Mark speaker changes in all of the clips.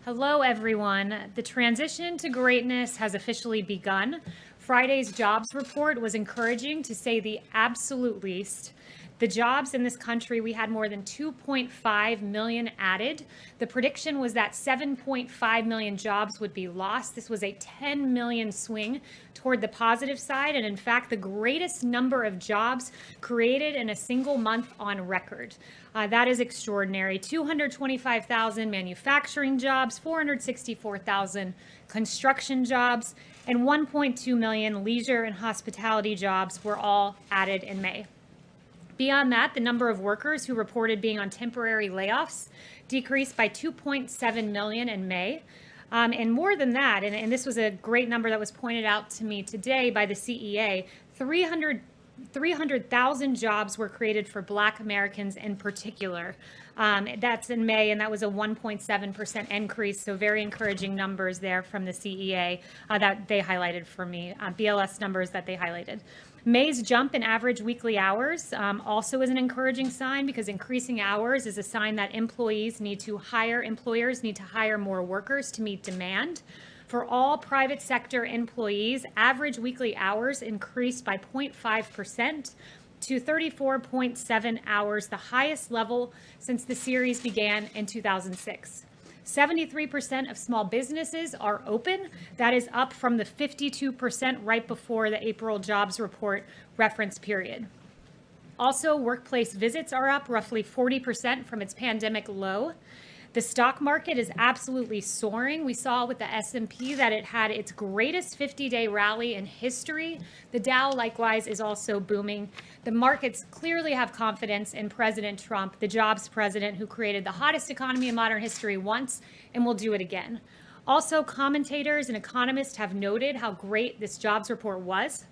Speaker 1: Hello, everyone. The transition to greatness has officially begun. Friday's jobs report was encouraging, to say the absolute least. The jobs in this country, we had more than 2.5 million added. The prediction was that 7.5 million jobs would be lost. This was a 10 million swing toward the positive side, and in fact, the greatest number of jobs created in a single month on record. That is extraordinary. 225,000 manufacturing jobs, 464,000 construction jobs, and 1.2 million leisure and hospitality jobs were all added in May. Beyond that, the number of workers who reported being on temporary layoffs decreased by 2.7 million in May. And more than that, and this was a great number that was pointed out to me today by the CEA, 300,000 jobs were created for Black Americans in particular. That's in May, and that was a 1.7% increase. So very encouraging numbers there from the CEA that they highlighted for me, BLS numbers that they highlighted. May's jump in average weekly hours also is an encouraging sign, because increasing hours is a sign that employers need to hire more workers to meet demand. For all private sector employees, average weekly hours increased by 0.5% to 34.7 hours, the highest level since the series began in 2006. 73% of small businesses are open. That is up from the 52% right before the April jobs report reference period. Also, workplace visits are up roughly 40% from its pandemic low. The stock market is absolutely soaring. We saw with the S&P that it had its greatest 50-day rally in history. The Dow, likewise, is also booming. The markets clearly have confidence in President Trump, the jobs president who created the hottest economy in modern history once and will do it again. Also, commentators and economists have noted how great this jobs report was.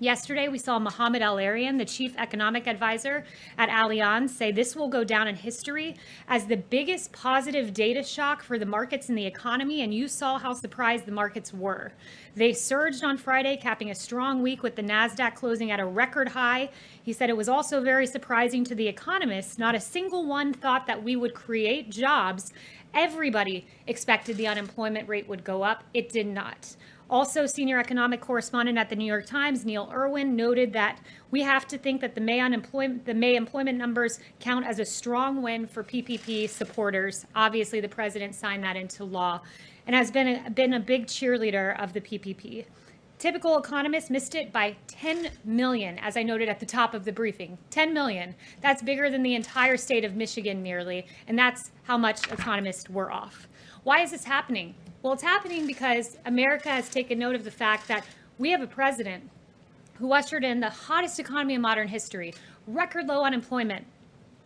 Speaker 1: Yesterday, we saw Mohamed El-Erian, the chief economic advisor at Allianz, say this will go down in history as the biggest positive data shock for the markets and the economy, and you saw how surprised the markets were. They surged on Friday, capping a strong week with the NASDAQ closing at a record high. He said it was also very surprising to the economists. Not a single one thought that we would create jobs. Everybody expected the unemployment rate would go up. It did not. Also, senior economic correspondent at the New York Times, Neil Irwin, noted that we have to think that the May employment numbers count as a strong win for PPP supporters. Obviously, the president signed that into law and has been a big cheerleader of the PPP. Typical economists missed it by 10 million, as I noted at the top of the briefing. 10 million. That's bigger than the entire state of Michigan nearly, and that's how much economists were off. Why is this happening? Well, it's happening because America has taken note of the fact that we have a president who ushered in the hottest economy in modern history, record low unemployment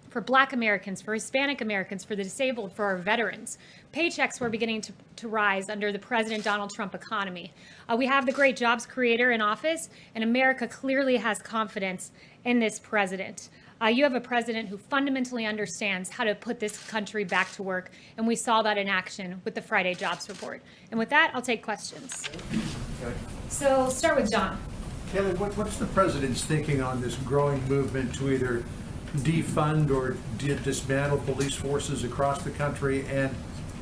Speaker 1: for Black Americans, for Hispanic Americans, for the disabled, for our veterans. Paychecks were beginning to rise under the President Donald Trump economy. We have the great jobs creator in office, and America clearly has confidence in this president. You have a president who fundamentally understands how to put this country back to work, and we saw that in action with the Friday jobs report. And with that, I'll take questions.
Speaker 2: Okay.
Speaker 1: So start with John.
Speaker 2: Kayleigh, what's the president's thinking on this growing movement to either defund or dismantle police forces across the country, and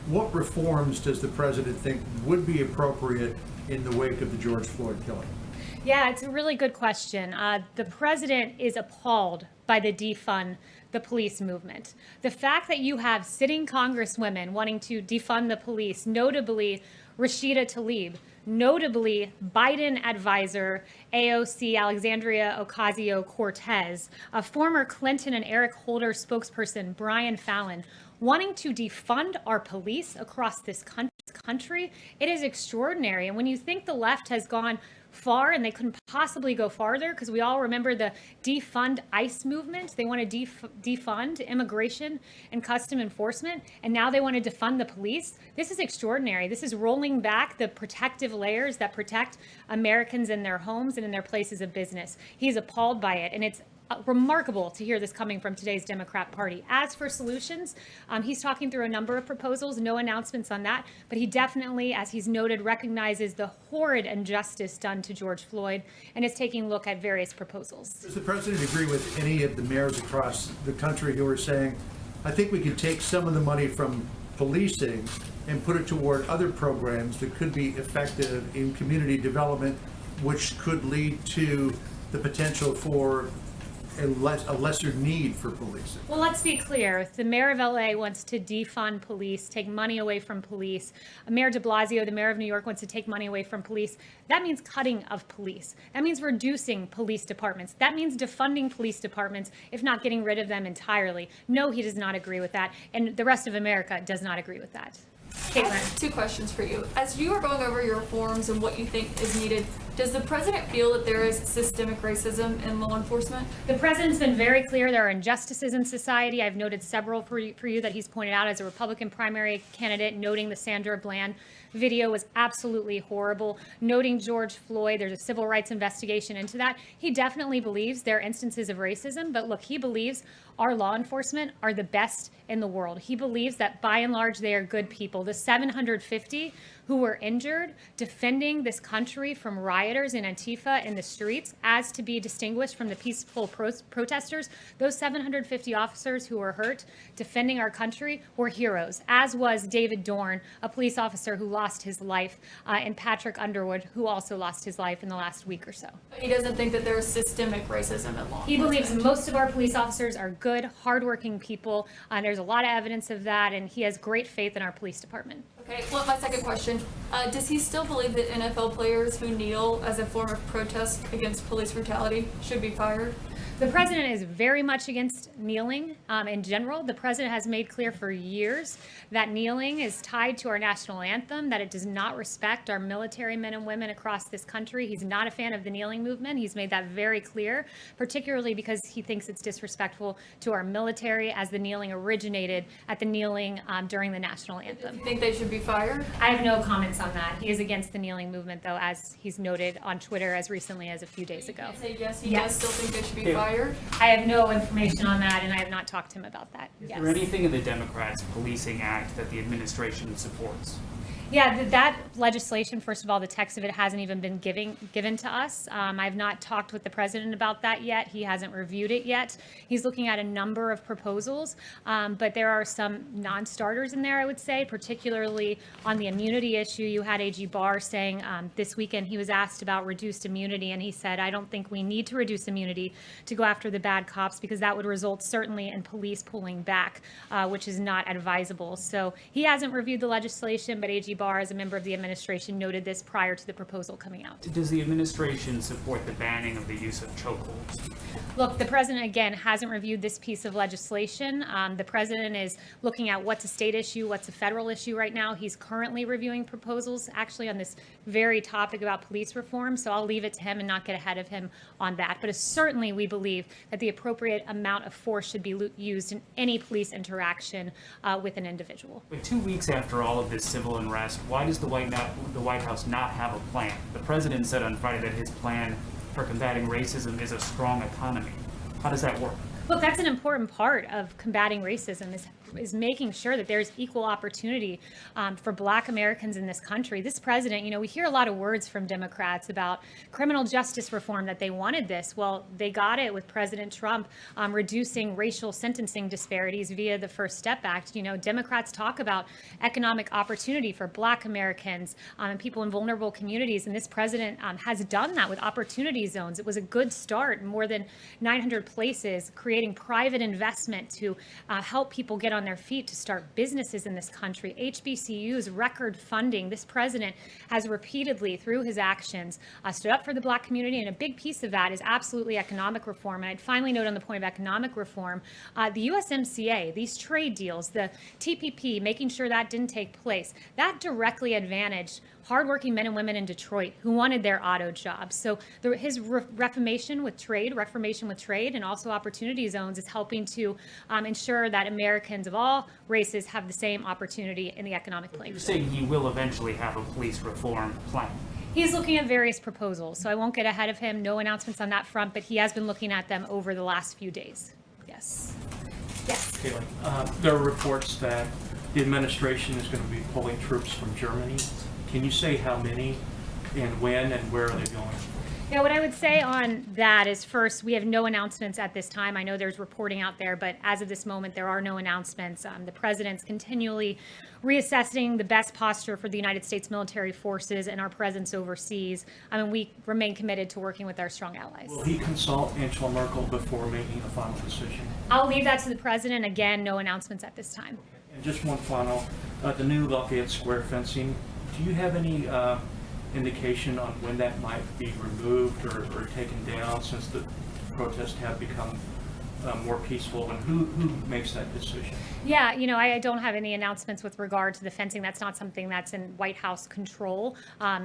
Speaker 2: what reforms does the president think would be appropriate in the wake of the George Floyd killing?
Speaker 1: Yeah, it's a really good question. The president is appalled by the defund the police movement. The fact that you have sitting congresswomen wanting to defund the police, notably Rashida Tlaib, notably Biden advisor AOC Alexandria Ocasio-Cortez, a former Clinton and Eric Holder spokesperson Brian Fallon, wanting to defund our police across this country, it is extraordinary. And when you think the left has gone far, and they couldn't possibly go farther, because we all remember the defund ICE movement. They want to defund immigration and custom enforcement, and now they want to defund the police. This is extraordinary. This is rolling back the protective layers that protect Americans in their homes and in their places of business. He's appalled by it, and it's remarkable to hear this coming from today's Democrat Party. As for solutions, he's talking through a number of proposals, no announcements on that, but he definitely, as he's noted, recognizes the horrid injustice done to George Floyd and is taking a look at various proposals.
Speaker 2: Does the president agree with any of the mayors across the country who are saying, I think we could take some of the money from policing and put it toward other programs that could be effective in community development, which could lead to the potential for a lesser need for policing?
Speaker 1: Well, let's be clear. If the mayor of LA wants to defund police, take money away from police, Mayor de Blasio, the mayor of New York, wants to take money away from police, that means cutting of police. That means reducing police departments. That means defunding police departments, if not getting rid of them entirely. No, he does not agree with that. And the rest of America does not agree with that.
Speaker 3: I have two questions for you. As you are going over your reforms and what you think is needed, does the president feel that there is systemic racism in law enforcement?
Speaker 1: The president's been very clear there are injustices in society. I've noted several for you that he's pointed out as a Republican primary candidate, noting the Sandra Bland video was absolutely horrible, noting George Floyd. There's a civil rights investigation into that. He definitely believes there are instances of racism, but look, he believes our law enforcement are the best in the world. He believes that by and large, they are good people. The 750 who were injured defending this country from rioters and Antifa in the streets, as to be distinguished from the peaceful protesters, those 750 officers who were hurt defending our country were heroes, as was David Dorn, a police officer who lost his life, and Patrick Underwood, who also lost his life in the last week or so.
Speaker 3: He doesn't think that there is systemic racism in law enforcement.
Speaker 1: He believes most of our police officers are good, hardworking people. There's a lot of evidence of that, and he has great faith in our police department.
Speaker 3: Okay, well, my second question, does he still believe that NFL players who kneel as a form of protest against police brutality should be fired?
Speaker 1: The president is very much against kneeling in general. The president has made clear for years that kneeling is tied to our national anthem, that it does not respect our military men and women across this country. He's not a fan of the kneeling movement. He's made that very clear, particularly because he thinks it's disrespectful to our military, as the kneeling originated at the kneeling during the national anthem.
Speaker 3: Do you think they should be fired?
Speaker 1: I have no comments on that. He is against the kneeling movement, though, as he's noted on Twitter as recently as a few days ago.
Speaker 3: Say yes, he
Speaker 1: Yes.
Speaker 3: does still think they should be fired?
Speaker 1: I have no information on that, and I have not talked to him about that.
Speaker 4: Is
Speaker 1: Yes.
Speaker 4: there anything in the Democrats' Policing Act that the administration supports?
Speaker 1: Yeah, that legislation, first of all, the text of it hasn't even been given to us. I've not talked with the president about that yet. He hasn't reviewed it yet. He's looking at a number of proposals, but there are some non-starters in there, I would say, particularly on the immunity issue. You had AG Barr saying this weekend he was asked about reduced immunity, and he said, I don't think we need to reduce immunity to go after the bad cops, because that would result certainly in police pulling back, which is not advisable. So he hasn't reviewed the legislation, but AG Barr, as a member of the administration, noted this prior to the proposal coming out.
Speaker 4: Does the administration support the banning of the use of chokeholds?
Speaker 1: Look, the president, again, hasn't reviewed this piece of legislation. The president is looking at what's a state issue, what's a federal issue right now. He's currently reviewing proposals, actually, on this very topic about police reform. So I'll leave it to him and not get ahead of him on that. But certainly we believe that the appropriate amount of force should be used in any police interaction with an individual.
Speaker 4: But 2 weeks after all of this civil unrest, why does the White House not have a plan? The president said on Friday that his plan for combating racism is a strong economy. How does that work?
Speaker 1: Look, that's an important part of combating racism is making sure that there's equal opportunity for Black Americans in this country. This president, we hear a lot of words from Democrats about criminal justice reform, that they wanted this. Well, they got it with President Trump reducing racial sentencing disparities via the First Step Act. Democrats talk about economic opportunity for Black Americans and people in vulnerable communities, and this president has done that with opportunity zones. It was a good start, more than 900 places, creating private investment to help people get on their feet to start businesses in this country. HBCUs, record funding. This president has repeatedly, through his actions, stood up for the Black community, and a big piece of that is absolutely economic reform. And I'd finally note on the point of economic reform, the USMCA, these trade deals, the TPP, making sure that didn't take place, that directly advantaged hardworking men and women in Detroit who wanted their auto jobs. So his reformation with trade, and also opportunity zones is helping to ensure that Americans of all races have the same opportunity in the economic playing
Speaker 4: You're
Speaker 1: field.
Speaker 4: saying he will eventually have a police reform plan.
Speaker 1: He's looking at various proposals, so I won't get ahead of him. No announcements on that front, but he has been looking at them over the last few days. Yes. Yes.
Speaker 5: Kayleigh, there are reports that the administration is going to be pulling troops from Germany. Can you say how many and when and where are they going?
Speaker 1: Yeah, what I would say on that is first, we have no announcements at this time. I know there's reporting out there, but as of this moment, there are no announcements. The president's continually reassessing the best posture for the United States military forces and our presence overseas. I mean, we remain committed to working with our strong allies.
Speaker 5: Will he consult Angela Merkel before making a final decision?
Speaker 1: I'll leave that to the president. Again, no announcements at this time.
Speaker 5: And just one final, the new Lafayette Square fencing, do you have any indication on when that might be removed or taken down, since the protests have become more peaceful, and who makes that decision?
Speaker 1: Yeah, I don't have any announcements with regard to the fencing. That's not something that's in White House control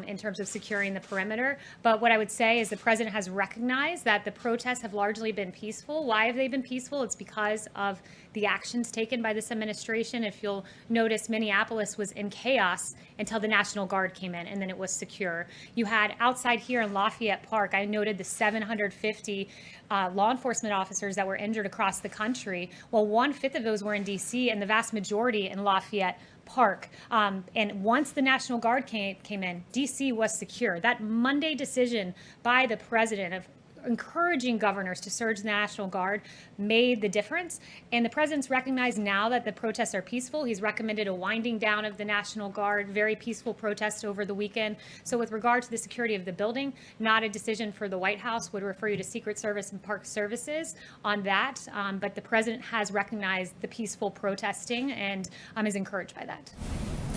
Speaker 1: in terms of securing the perimeter. But what I would say is the president has recognized that the protests have largely been peaceful. Why have they been peaceful? It's because of the actions taken by this administration. If you'll notice, Minneapolis was in chaos until the National Guard came in, and then it was secure. You had outside here in Lafayette Park, I noted the 750 law enforcement officers that were injured across the country. Well, 1/5 of those were in D.C. and the vast majority in Lafayette Park. And once the National Guard came in, D.C. was secure. That Monday decision by the president of encouraging governors to surge the National Guard made the difference. And the president's recognized now that the protests are peaceful. He's recommended a winding down of the National Guard, very peaceful protest over the weekend. So with regard to the security of the building, not a decision for the White House, would refer you to Secret Service and Park Services on that. But the president has recognized the peaceful protesting and is encouraged by that.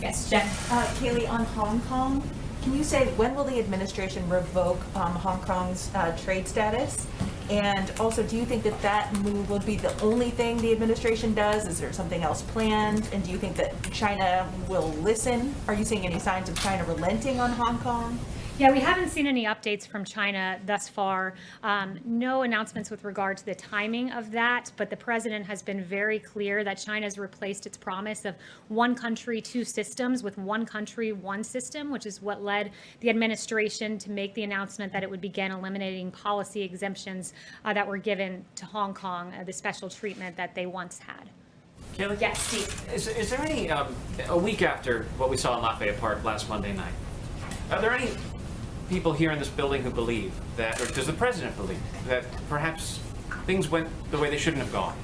Speaker 6: Yes, Jen.
Speaker 7: Kayleigh, on Hong Kong, can you say when will the administration revoke Hong Kong's trade status? And also, do you think that that move will be the only thing the administration does? Is there something else planned? And do you think that China will listen? Are you seeing any signs of China relenting on Hong Kong?
Speaker 1: Yeah, we haven't seen any updates from China thus far. No announcements with regard to the timing of that, but the president has been very clear that China has replaced its promise of one country, two systems with one country, one system, which is what led the administration to make the announcement that it would begin eliminating policy exemptions that were given to Hong Kong, the special treatment that they once had.
Speaker 6: Kayleigh?
Speaker 1: Yes, Steve.
Speaker 6: Is there any, a week after what we saw in Lafayette Park last Monday night, are there any people here in this building who believe that, or does the president believe that perhaps things went the way they shouldn't have gone?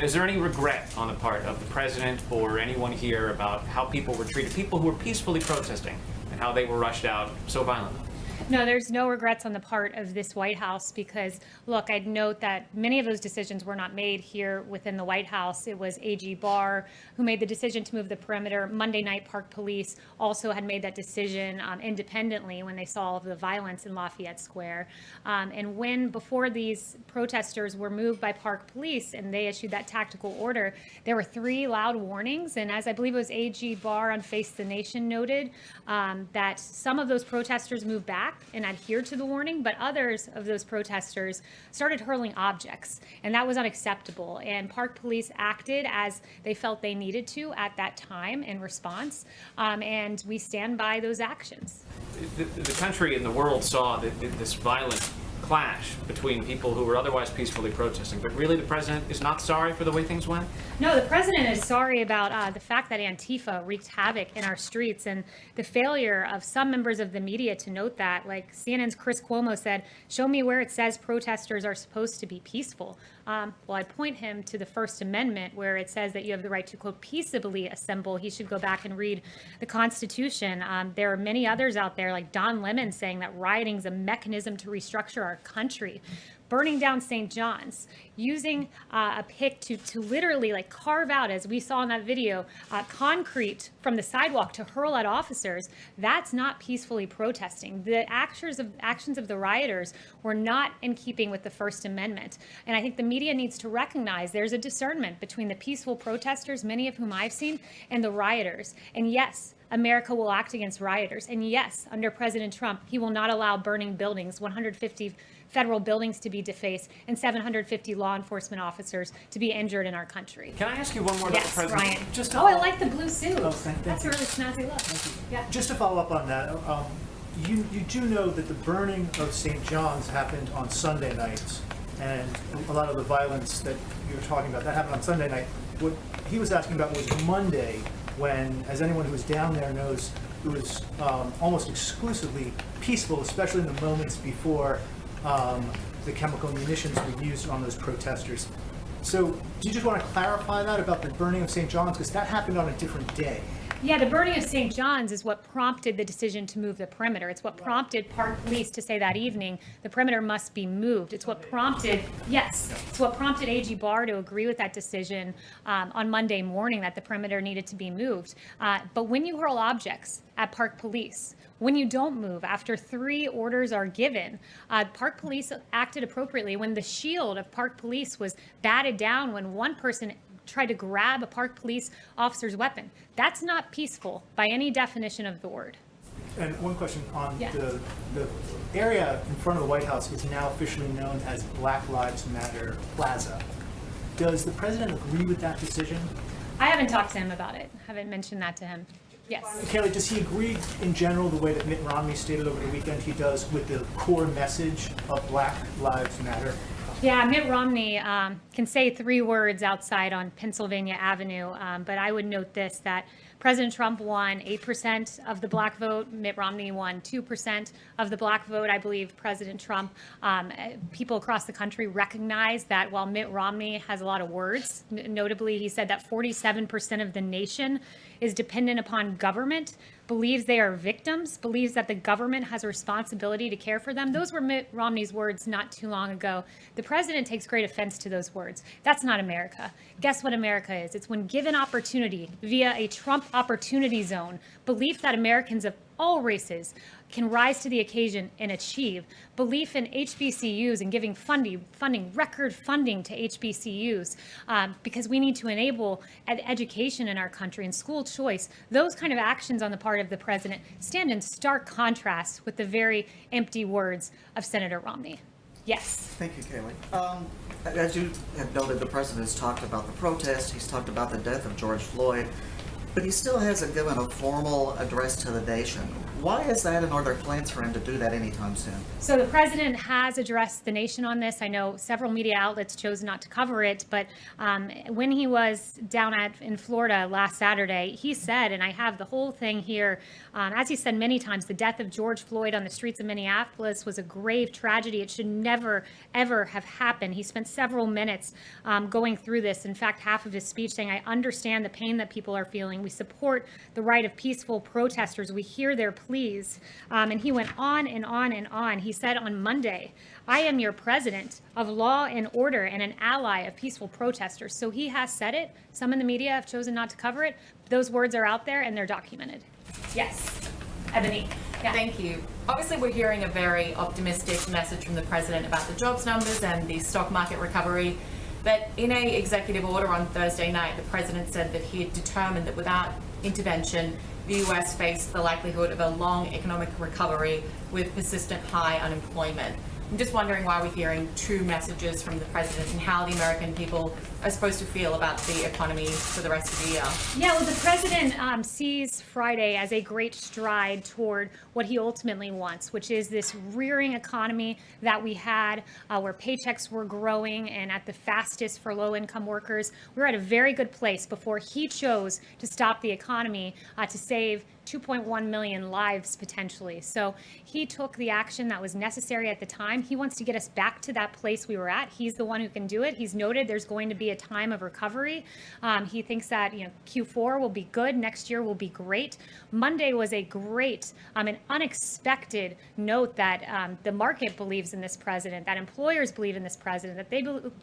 Speaker 6: Is there any regret on the part of the president or anyone here about how people were treated, people who were peacefully protesting, and how they were rushed out so violently?
Speaker 1: No, there's no regrets on the part of this White House because, look, I'd note that many of those decisions were not made here within the White House. It was AG Barr who made the decision to move the perimeter. Monday night, Park Police also had made that decision independently when they saw all of the violence in Lafayette Square. And before these protesters were moved by Park Police and they issued that tactical order, there were 3 loud warnings. And as I believe it was AG Barr on Face the Nation noted, that some of those protesters moved back and adhered to the warning, but others of those protesters started hurling objects, and that was unacceptable. And Park Police acted as they felt they needed to at that time in response, and we stand by those actions.
Speaker 6: The country and the world saw this violent clash between people who were otherwise peacefully protesting, but really the president is not sorry for the way things went?
Speaker 1: No, the president is sorry about the fact that Antifa wreaked havoc in our streets and the failure of some members of the media to note that. Like CNN's Chris Cuomo said, show me where it says protesters are supposed to be peaceful. Well, I point him to the First Amendment where it says that you have the right to, quote, peaceably assemble. He should go back and read the Constitution. There are many others out there, like Don Lemon, saying that rioting is a mechanism to restructure our country. Burning down St. John's, using a pick to literally like carve out, as we saw in that video, concrete from the sidewalk to hurl at officers, that's not peacefully protesting. The actions of the rioters were not in keeping with the First Amendment. And I think the media needs to recognize there's a discernment between the peaceful protesters, many of whom I've seen, and the rioters. And yes, America will act against rioters. And yes, under President Trump, he will not allow burning buildings, 150 federal buildings to be defaced, and 750 law enforcement officers to be injured in our country.
Speaker 6: Can I ask you one more about the
Speaker 1: Yes,
Speaker 6: president?
Speaker 1: Ryan. I like the blue suit.
Speaker 8: Oh, thank
Speaker 1: That's a
Speaker 8: you.
Speaker 1: really snazzy look. Yeah.
Speaker 8: Just to follow up on that, you do know that the burning of St. John's happened on Sunday nights, and a lot of the violence that you were talking about, that happened on Sunday night. What he was asking about was Monday, when, as anyone who was down there knows, it was almost exclusively peaceful, especially in the moments before the chemical munitions were used on those protesters. So do you just want to clarify that about the burning of St. John's? Because that happened on a different day.
Speaker 1: Yeah, the burning of St. John's is what prompted the decision to move the perimeter. It's what prompted Park Police to say that evening, the perimeter must be moved. It's what prompted, yes, it's what prompted AG Barr to agree with that decision on Monday morning that the perimeter needed to be moved. But when you hurl objects at Park Police, when you don't move after 3 orders are given, Park Police acted appropriately. When the shield of Park Police was batted down, when one person tried to grab a Park Police officer's weapon, that's not peaceful by any definition of the word.
Speaker 8: And one question on
Speaker 1: Yeah.
Speaker 8: the area in front of the White House is now officially known as Black Lives Matter Plaza. Does the president agree with that decision?
Speaker 1: I haven't talked to him about it. Haven't mentioned that to him. Yes.
Speaker 8: Kayleigh, does he agree in general the way that Mitt Romney stated over the weekend he does with the core message of Black Lives Matter?
Speaker 1: Yeah, Mitt Romney can say 3 words outside on Pennsylvania Avenue, but I would note this, that President Trump won 8% of the black vote. Mitt Romney won 2% of the black vote. I believe President Trump, people across the country recognize that while Mitt Romney has a lot of words, notably he said that 47% of the nation is dependent upon government, believes they are victims, believes that the government has a responsibility to care for them. Those were Mitt Romney's words not too long ago. The president takes great offense to those words. That's not America. Guess what America is? It's when given opportunity via a Trump opportunity zone, belief that Americans of all races can rise to the occasion and achieve, belief in HBCUs and giving record funding to HBCUs, because we need to enable education in our country and school choice. Those kind of actions on the part of the president stand in stark contrast with the very empty words of Senator Romney. Yes.
Speaker 9: Thank you, Kayleigh. As you have noted, the president has talked about the protest, he's talked about the death of George Floyd, but he still hasn't given a formal address to the nation. Why is that, and are there plans for him to do that anytime soon?
Speaker 1: So the president has addressed the nation on this. I know several media outlets chose not to cover it, but when he was down in Florida last Saturday, he said, and I have the whole thing here, as he said many times, the death of George Floyd on the streets of Minneapolis was a grave tragedy. It should never, ever have happened. He spent several minutes going through this. In fact, half of his speech saying, I understand the pain that people are feeling. We support the right of peaceful protesters. We hear their pleas. And he went on and on and on. He said on Monday, I am your president of law and order and an ally of peaceful protesters. So he has said it. Some in the media have chosen not to cover it. Those words are out there and they're documented. Yes. Ebony. Yeah.
Speaker 10: Thank you. Obviously, we're hearing a very optimistic message from the president about the jobs numbers and the stock market recovery. But in an executive order on Thursday night, the president said that he had determined that without intervention, the U.S. faced the likelihood of a long economic recovery with persistent high unemployment. I'm just wondering why we're hearing 2 messages from the president and how the American people are supposed to feel about the economy for the rest of the year.
Speaker 1: Yeah, well, the president sees Friday as a great stride toward what he ultimately wants, which is this rearing economy that we had where paychecks were growing and at the fastest for low-income workers. We were at a very good place before he chose to stop the economy to save 2.1 million lives potentially. So he took the action that was necessary at the time. He wants to get us back to that place we were at. He's the one who can do it. He's noted there's going to be a time of recovery. He thinks that Q4 will be good. Next year will be great. Monday was a great an unexpected note that the market believes in this president, that employers believe in this president, that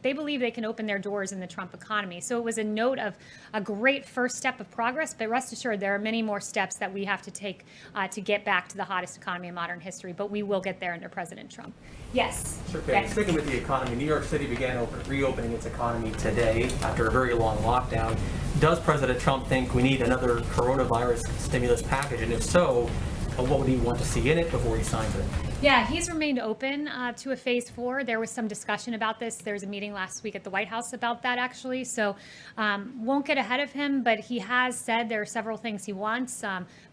Speaker 1: they believe they can open their doors in the Trump economy. So it was a note of a great first step of progress, but rest assured there are many more steps that we have to take to get back to the hottest economy in modern history, but we will get there under President Trump. Yes.
Speaker 11: Sure, okay.
Speaker 1: Ben.
Speaker 11: Sticking with the economy, New York City began reopening its economy today after a very long lockdown. Does President Trump think we need another coronavirus stimulus package? And if so, what would he want to see in it before he signs it?
Speaker 1: Yeah, he's remained open to a phase 4. There was some discussion about this. There was a meeting last week at the White House about that, actually. So won't get ahead of him, but he has said there are several things he wants.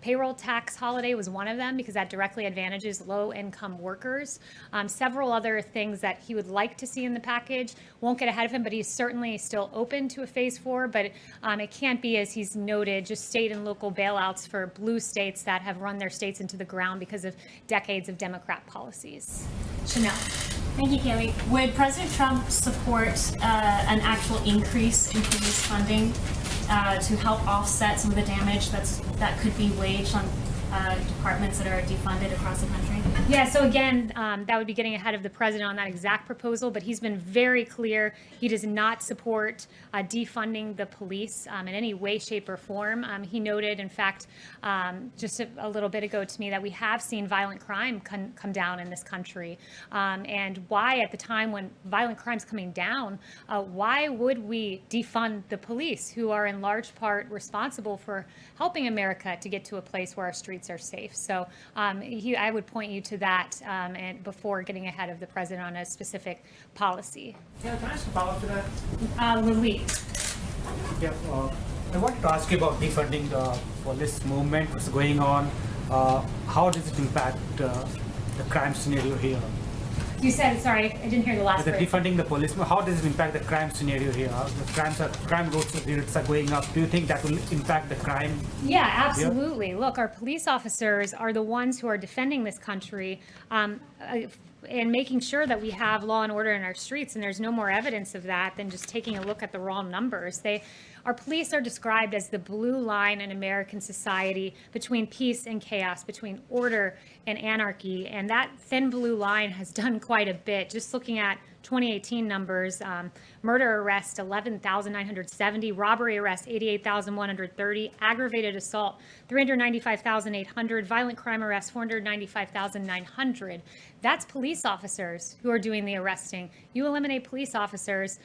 Speaker 1: Payroll tax holiday was one of them because that directly advantages low-income workers. Several other things that he would like to see in the package. Won't get ahead of him, but he's certainly still open to a phase 4. But it can't be, as he's noted, just state and local bailouts for blue states that have run their states into the ground because of decades of Democrat policies. Chanel.
Speaker 12: Thank you, Kayleigh. Would President Trump support an actual increase in police funding to help offset some of the damage that could be waged on departments that are defunded across the country?
Speaker 1: Yeah, so again, that would be getting ahead of the president on that exact proposal, but he's been very clear he does not support defunding the police in any way, shape, or form. He noted, in fact, just a little bit ago to me that we have seen violent crime come down in this country. And why, at the time when violent crime's coming down, why would we defund the police, who are in large part responsible for helping America to get to a place where our streets are safe? So I would point you to that and before getting ahead of the president on a specific policy.
Speaker 13: Yeah, can I ask a follow-up to that?
Speaker 1: Louis.
Speaker 13: Yeah, I wanted to ask you about defunding the police movement, what's going on. How does it impact the crime scenario here?
Speaker 1: You said, sorry, I didn't hear the last
Speaker 13: The
Speaker 1: phrase.
Speaker 13: defunding the police, how does it impact the crime scenario here? The crime rates are going up. Do you think that will impact the crime?
Speaker 1: Yeah, absolutely. Look, our police officers are the ones who are defending this country and making sure that we have law and order in our streets. And there's no more evidence of that than just taking a look at the raw numbers. Our police are described as the blue line in American society between peace and chaos, between order and anarchy. And that thin blue line has done quite a bit. Just looking at 2018 numbers, murder arrests 11,970, robbery arrests 88,130, aggravated assault 395,800, violent crime arrests 495,900. That's police officers who are doing the arresting. You eliminate police officers,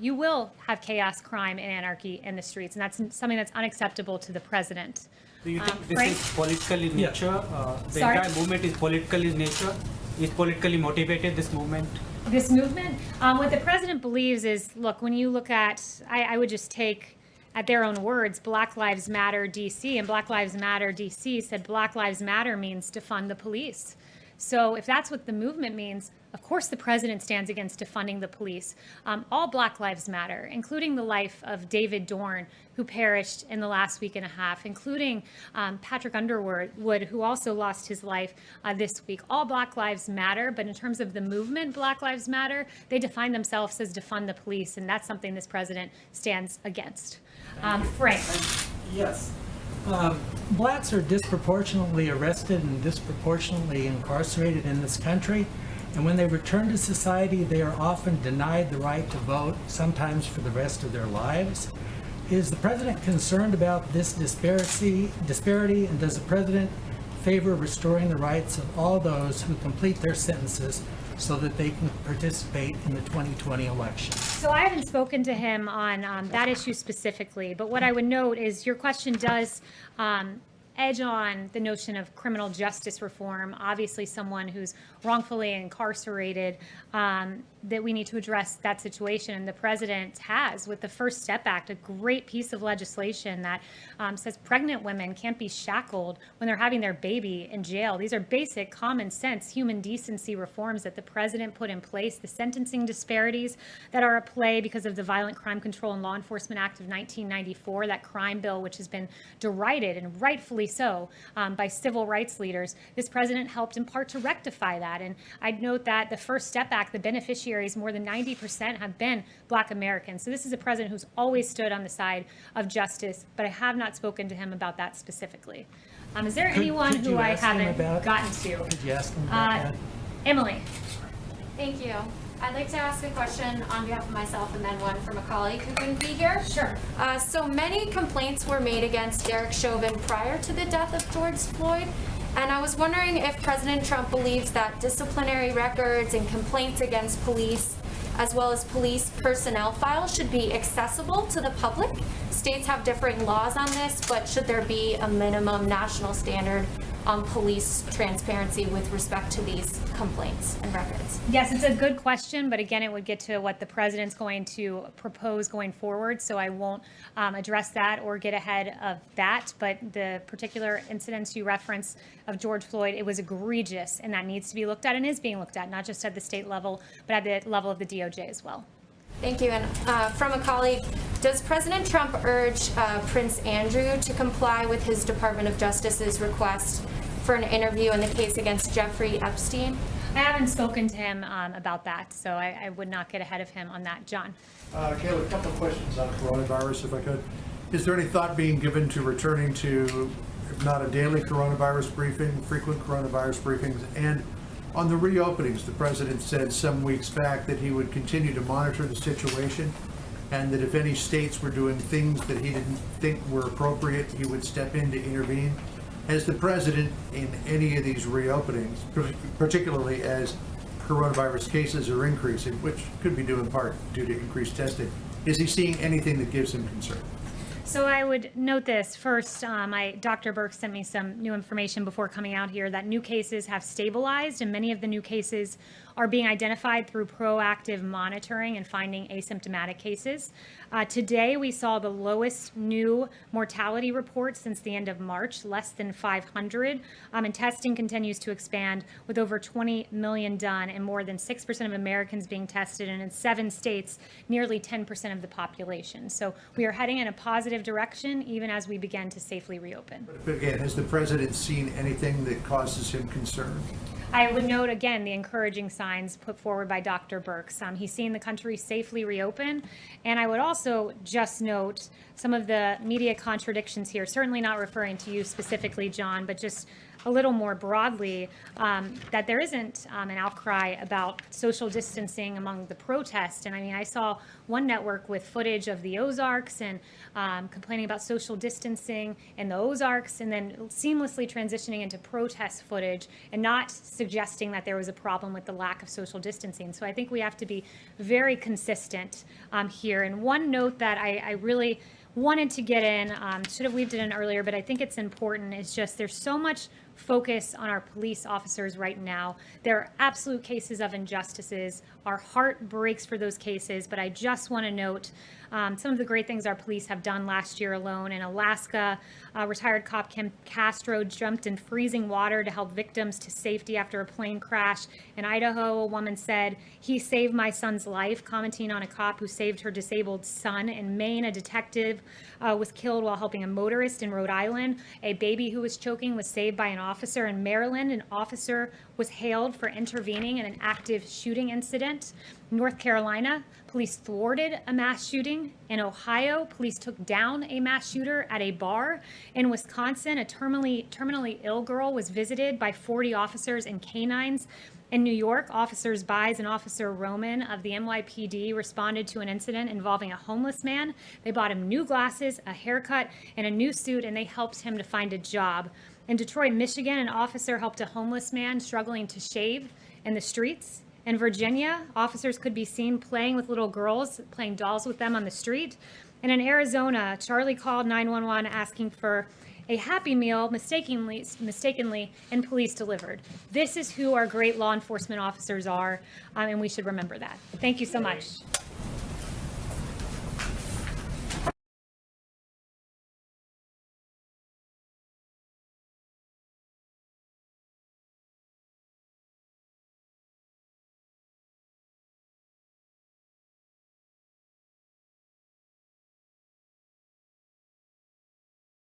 Speaker 1: you will have chaos, crime, and anarchy in the streets, and that's something that's unacceptable to the president.
Speaker 13: Do you think this
Speaker 1: Frank?
Speaker 13: is political in nature? The
Speaker 1: Sorry?
Speaker 13: entire movement is political in nature? Is politically motivated, this movement?
Speaker 1: This movement, what the president believes is, look, when you look at, I would just take at their own words, Black Lives Matter DC, and Black Lives Matter DC said Black Lives Matter means defund the police. So if that's what the movement means, of course the president stands against defunding the police. All Black Lives Matter, including the life of David Dorn, who perished in the last week and a half, including Patrick Underwood, who also lost his life this week. All Black Lives Matter, but in terms of the movement Black Lives Matter, they define themselves as defund the police, and that's something this president stands against. Frank.
Speaker 14: Yes. Blacks are disproportionately arrested and disproportionately incarcerated in this country. And when they return to society, they are often denied the right to vote, sometimes for the rest of their lives. Is the president concerned about this disparity, and does the president favor restoring the rights of all those who complete their sentences so that they can participate in the 2020 election?
Speaker 1: So I haven't spoken to him on that issue specifically, but what I would note is your question does edge on the notion of criminal justice reform. Obviously, someone who's wrongfully incarcerated, that we need to address that situation. And the president has, with the First Step Act, a great piece of legislation that says pregnant women can't be shackled when they're having their baby in jail. These are basic common sense human decency reforms that the president put in place. The sentencing disparities that are at play because of the Violent Crime Control and Law Enforcement Act of 1994, that crime bill, which has been derided and rightfully so by civil rights leaders. This president helped in part to rectify that. And I'd note that the First Step Act, the beneficiaries, more than 90% have been Black Americans. So this is a president who's always stood on the side of justice, but I have not spoken to him about that specifically. Is there anyone who I haven't gotten to?
Speaker 14: Could you ask him about that?
Speaker 1: Emily.
Speaker 15: Thank you. I'd like to ask a question on behalf of myself and then one from a colleague who couldn't be here.
Speaker 1: Sure.
Speaker 15: So many complaints were made against Derek Chauvin prior to the death of George Floyd. And I was wondering if President Trump believes that disciplinary records and complaints against police, as well as police personnel files, should be accessible to the public. States have differing laws on this, but should there be a minimum national standard on police transparency with respect to these complaints and records?
Speaker 1: Yes, it's a good question, but again, it would get to what the president's going to propose going forward, so I won't address that or get ahead of that. But the particular incidents you referenced of George Floyd, it was egregious, and that needs to be looked at and is being looked at, not just at the state level, but at the level of the DOJ as well.
Speaker 15: Thank you. And from a colleague, does President Trump urge Prince Andrew to comply with his Department of Justice's request for an interview in the case against Jeffrey Epstein?
Speaker 1: I haven't spoken to him about that, so I would not get ahead of him on that. John?
Speaker 2: Kayleigh, a couple of questions on coronavirus, if I could. Is there any thought being given to returning to, if not a daily coronavirus briefing, frequent coronavirus briefings? And on the reopenings, the president said some weeks back that he would continue to monitor the situation and that if any states were doing things that he didn't think were appropriate, he would step in to intervene. Has the president, in any of these reopenings, particularly as coronavirus cases are increasing, which could be due in part due to increased testing, is he seeing anything that gives him concern?
Speaker 1: So I would note this. First, Dr. Burke sent me some new information before coming out here that new cases have stabilized, and many of the new cases are being identified through proactive monitoring and finding asymptomatic cases. Today, we saw the lowest new mortality report since the end of March, less than 500, and testing continues to expand with over 20 million done and more than 6% of Americans being tested, and in 7 states, nearly 10% of the population. So we are heading in a positive direction, even as we begin to safely reopen.
Speaker 2: But again, has the president seen anything that causes him concern?
Speaker 1: I would note again the encouraging signs put forward by Dr. Birx. He's seen the country safely reopen. And I would also just note some of the media contradictions here, certainly not referring to you specifically, John, but just a little more broadly, that there isn't an outcry about social distancing among the protests. And I mean, I saw one network with footage of the Ozarks and complaining about social distancing in the Ozarks, and then seamlessly transitioning into protest footage and not suggesting that there was a problem with the lack of social distancing. So I think we have to be very consistent here. And one note that I really wanted to get in, should have weaved it in earlier, but I think it's important, is just there's so much focus on our police officers right now. There are absolute cases of injustices. Our heart breaks for those cases, but I just want to note some of the great things our police have done last year alone. In Alaska, retired cop Kim Castro jumped in freezing water to help victims to safety after a plane crash. In Idaho, a woman said, "He saved my son's life," commenting on a cop who saved her disabled son. In Maine, a detective was killed while helping a motorist. In Rhode Island, a baby who was choking was saved by an officer. In Maryland, an officer was hailed for intervening in an active shooting incident. In North Carolina, police thwarted a mass shooting. In Ohio, police took down a mass shooter at a bar. In Wisconsin, a terminally ill girl was visited by 40 officers and canines. In New York, Officers Bies and Officer Roman of the NYPD responded to an incident involving a homeless man. They bought him new glasses, a haircut, and a new suit, and they helped him to find a job. In Detroit, Michigan, an officer helped a homeless man struggling to shave in the streets. In Virginia, officers could be seen playing with little girls, playing dolls with them on the street. And in Arizona, Charlie called 911 asking for a Happy Meal mistakenly, and police delivered. This is who our great law enforcement officers are, and we should remember that. Thank you so much.